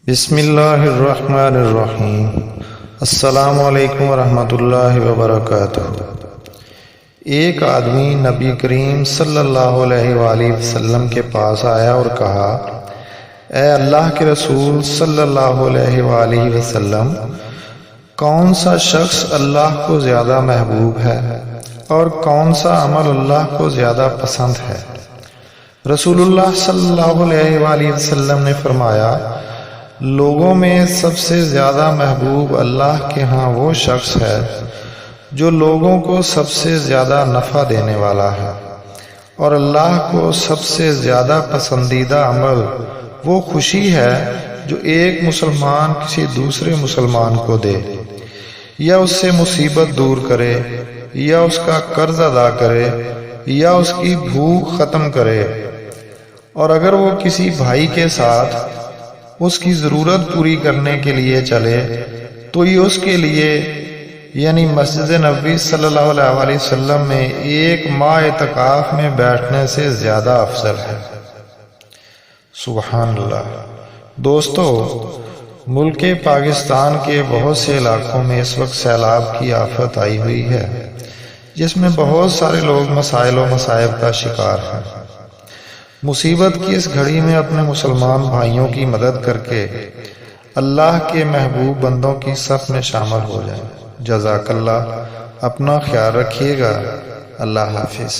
بسم اللہ الرحمن الرحیم۔ السلام علیکم ورحمۃ اللہ وبرکاتہ۔ ایک آدمی نبی کریم صلی اللہ علیہ وآلہ وسلم کے پاس آیا اور کہا، اے اللہ کے رسول صلی اللہ علیہ وآلہ وسلم، کون سا شخص اللہ کو زیادہ محبوب ہے اور کون سا عمل اللہ کو زیادہ پسند ہے؟ رسول اللہ صلی اللہ علیہ وآلہ وسلم نے فرمایا، لوگوں میں سب سے زیادہ محبوب اللہ کے ہاں وہ شخص ہے جو لوگوں کو سب سے زیادہ نفع دینے والا ہے، اور اللہ کو سب سے زیادہ پسندیدہ عمل وہ خوشی ہے جو ایک مسلمان کسی دوسرے مسلمان کو دے، یا اس سے مصیبت دور کرے، یا اس کا قرض ادا کرے، یا اس کی بھوک ختم کرے، اور اگر وہ کسی بھائی کے ساتھ اس کی ضرورت پوری کرنے کے لیے چلے تو یہ اس کے لیے یعنی مسجد نبوی صلی اللہ علیہ وسلم میں ایک ماہ اعتکاف میں بیٹھنے سے زیادہ افضل ہے۔ سبحان اللہ۔ دوستو، ملک پاکستان کے بہت سے علاقوں میں اس وقت سیلاب کی آفت آئی ہوئی ہے، جس میں بہت سارے لوگ مسائل و مصائب کا شکار ہیں۔ مصیبت کی اس گھڑی میں اپنے مسلمان بھائیوں کی مدد کر کے اللہ کے محبوب بندوں کی صف میں شامل ہو جائیں۔ جزاک اللہ۔ اپنا خیال رکھیے گا۔ اللہ حافظ۔